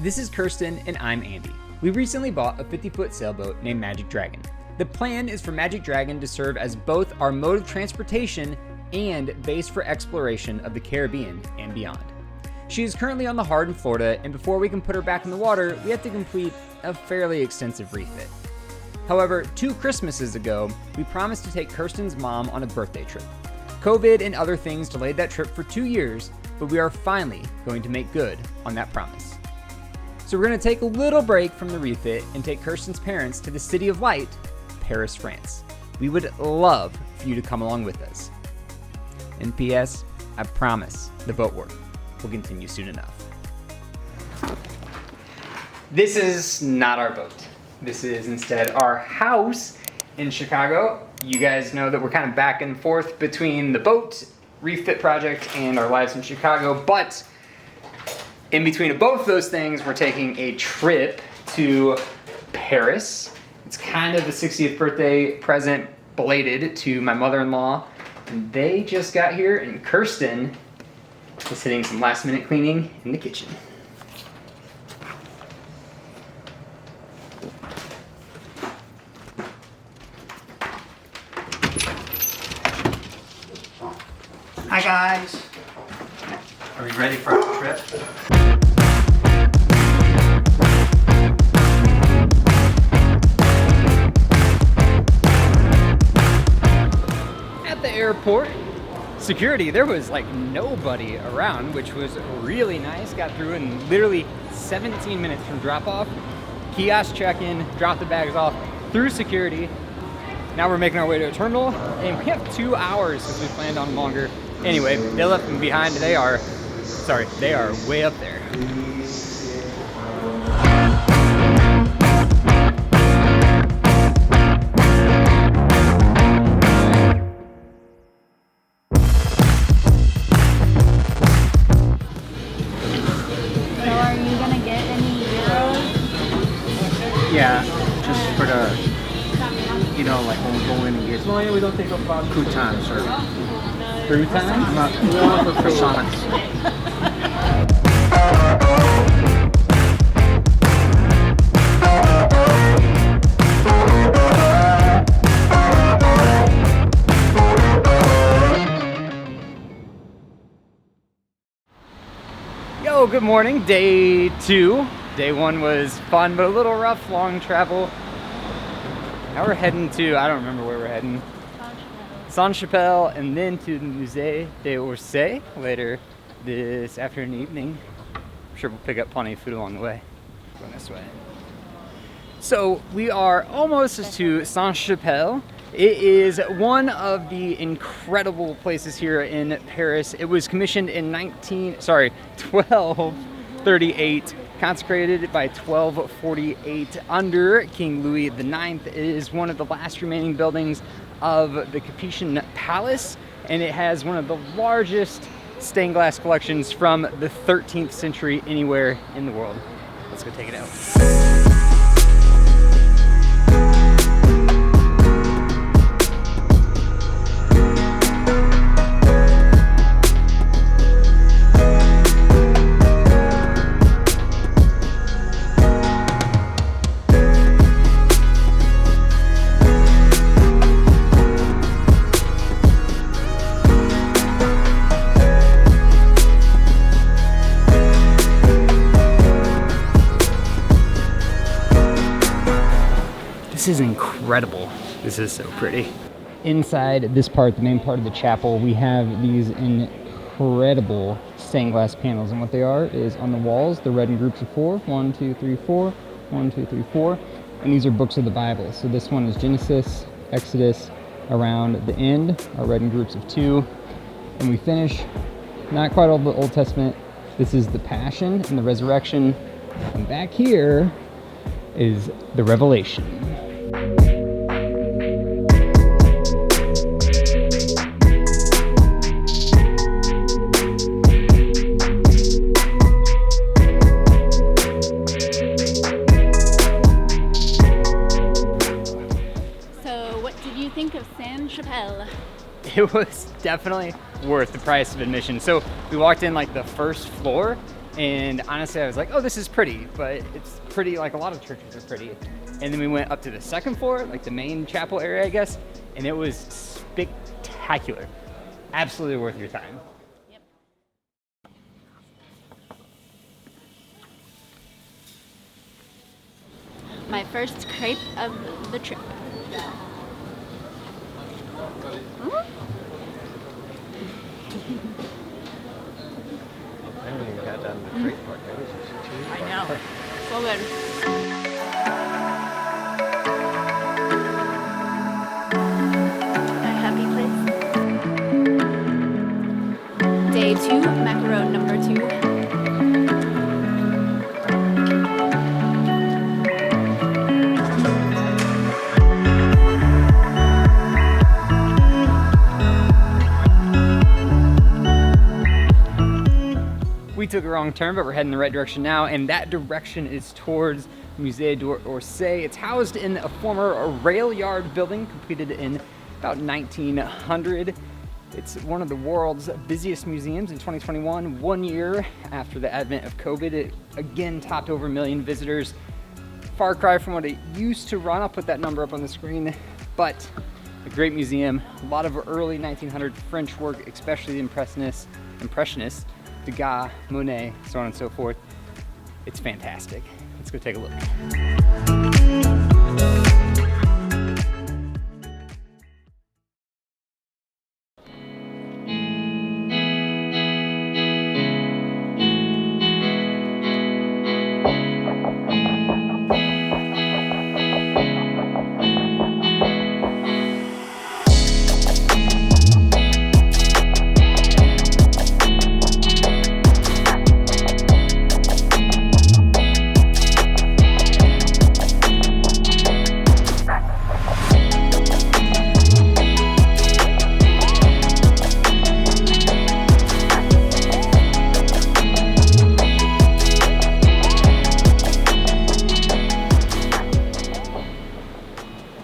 This is Kirstin and I'm Andy. We recently bought a 50-foot sailboat named Magic Dragon. The plan is for Magic Dragon to serve as both our mode of transportation and base for exploration of the Caribbean and beyond. She is currently on the hard in Florida, and before we can put her back in the water, we have to complete a fairly extensive refit. However, 2 Christmases ago, we promised to take Kirstin's mom on a birthday trip. COVID and other things delayed that trip for 2 years, but we are finally going to make good on that promise. So we're going to take a little break from the refit and take Kirstin's parents to the City of Light, Paris, France. We would love for you to come along with us. And P.S., I promise the boat work will continue soon enough. This is not our boat. This is instead our house in Chicago. You guys know that we're kind of back and forth between the boat refit project and our lives in Chicago, but in between of both those things, we're taking a trip to Paris. It's kind of the 60th birthday present, belated, to my mother-in-law. And they just got here, and Kirstin is hitting some last-minute cleaning in the kitchen. Hi guys. Are we ready for our trip? At the airport, security, there was like nobody around, which was really nice. Got through in literally 17 minutes from drop off. Kiosk check-in, drop the bags off, through security. Now we're making our way to a terminal, and we have 2 hours since we planned on longer. Anyway, they left me behind. They are way up there. So are you gonna get any euros? Yeah, just for the, you know, like when we go in and get We don't take up croutons or croutons. not for croissants. Yo, good morning. Day 2. Day 1 was fun, but a little rough, long travel. Now we're heading to, I don't remember where we're heading. Sainte Chapelle, and then to the Musee D'Orsay later this afternoon, evening. I'm sure we'll pick up plenty of food along the way. Going this way. So we are almost to Sainte Chapelle. It is one of the incredible places here in Paris. It was commissioned in 1238, consecrated by 1248 under King Louis IX. It is one of the last remaining buildings of the Capetian Palace, and it has one of the largest stained glass collections from the 13th century anywhere in the world. Let's go take it out. This is incredible. This is so pretty. Inside this part, the main part of the chapel, we have these incredible stained glass panels, and what they are is on the walls, they're read in groups of 4. 1, 2, 3, 4. 1, 2, 3, 4. And these are books of the Bible. So this one is Genesis, Exodus, around the end are read in groups of 2. And we finish, not quite all the Old Testament. This is the Passion and the Resurrection. And back here is the Revelation. Chapelle. It was definitely worth the price of admission. So we walked in like the first floor, And honestly, I was like, oh, this is pretty, but it's pretty like a lot of churches are pretty. And then we went up to the second floor, like the main chapel area, I guess, and it was spectacular. Absolutely worth your time. Yep. My first crepe of the trip. I haven't even got done the crepe part. I know. So good. A happy place. Day 2, macaron number 2. We took a wrong turn, but we're heading the right direction now, and that direction is towards Musee D'Orsay. It's housed in a former rail yard building completed in about 1900. It's one of the world's busiest museums in 2021, 1 year after the advent of COVID. It again topped over 1 million visitors. Far cry from what it used to run. I'll put that number up on the screen, but a great museum. A lot of early 1900 French work, especially the Impressionists, Degas, Monet, so on and so forth. It's fantastic. Let's go take a look.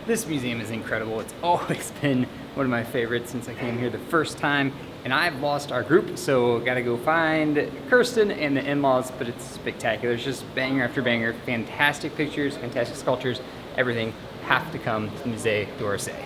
This museum is incredible. It's always been one of my favorites since I came here the first time, and I've lost our group, so gotta go find Kirstin and the in-laws, but it's spectacular. It's just banger after banger, fantastic pictures, fantastic sculptures, everything. Have to come to Musee D'Orsay.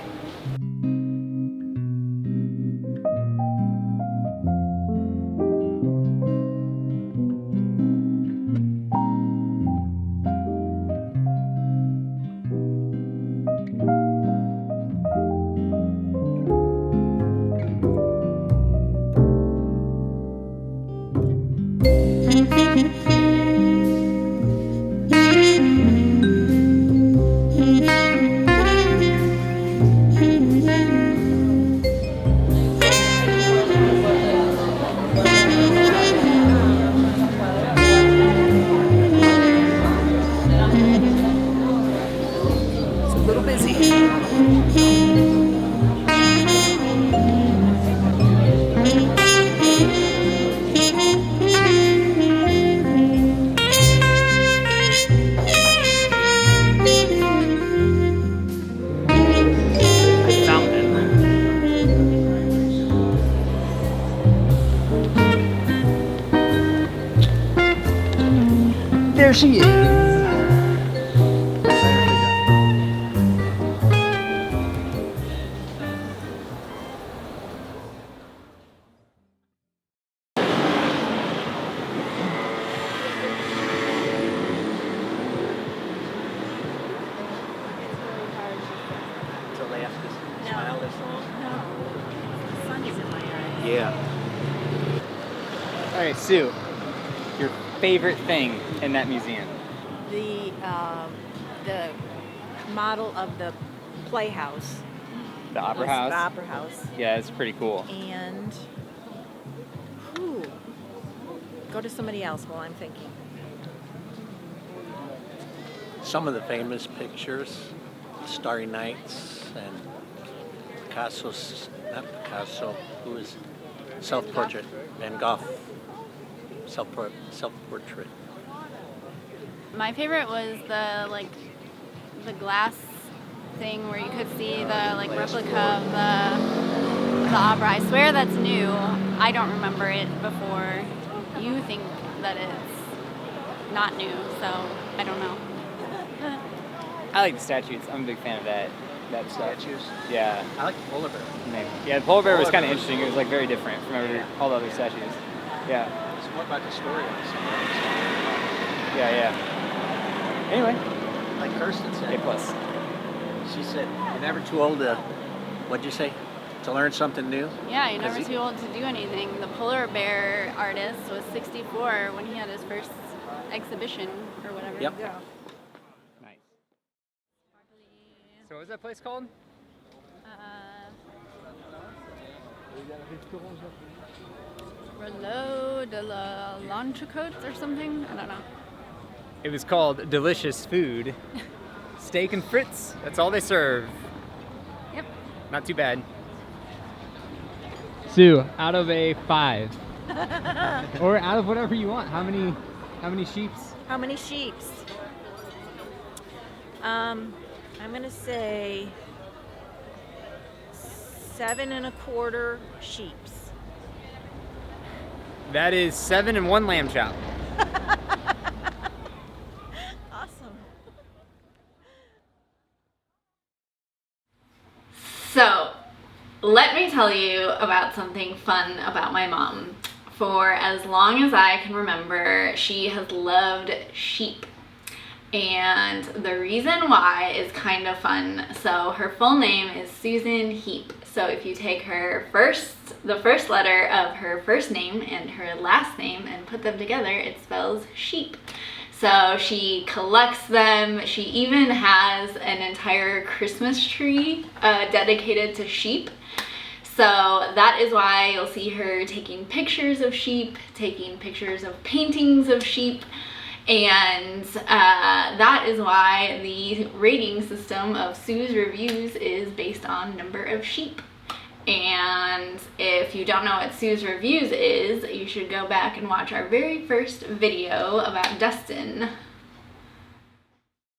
There she is. Until they have to smile this long. No. The sun is in my eyes. Yeah. All right, Sue, your favorite thing in that museum? The model of the playhouse. The Opera House? The Opera House. Yeah, it's pretty cool. And go to somebody else while I'm thinking. Some of the famous pictures, Starry Nights and not Picasso, who is self-portrait, Van Gogh, self-portrait. My favorite was the glass thing where you could see the replica of the opera. I swear that's new. I don't remember it before. You think that it's not new, so I don't know. I like the statues. I'm a big fan of that stuff. Statues. Yeah. I like the polar bear. Maybe. Yeah, the polar bear was Polar kind of bear. interesting. It was like very different from all the other statues. Yeah. So what about the story of this? Yeah. Anyway, Like Kirstin said. A+. She said, "You're never too old to, what'd you say, to learn something new." Yeah, you're never Because too old to do anything. The polar bear artist was 64 when he had his first exhibition or whatever. Yep. Yeah. Nice. So what was that place called? Relot de l'Entrecôte or something? I don't know. It was called Delicious Food. Steak and frites. That's all they serve. Yep. Not too bad. Sue, out of a 5. Or out of whatever you want. How many sheeps? How many sheeps? I'm gonna say 7 1/4 sheeps. That is 7 and 1 lamb chop. Awesome. So, let me tell you about something fun about my mom. For as long as I can remember, she has loved sheep. And the reason why is kind of fun. So her full name is Susan Heap. So if you take the first letter of her first name and her last name and put them together, it spells sheep. So she collects them. She even has an entire Christmas tree dedicated to sheep. So that is why you'll see her taking pictures of sheep, taking pictures of paintings of sheep, and that is why the rating system of Sue's Reviews is based on number of sheep. And if you don't know what Sue's Reviews is, you should go back and watch our very first video about Dustin.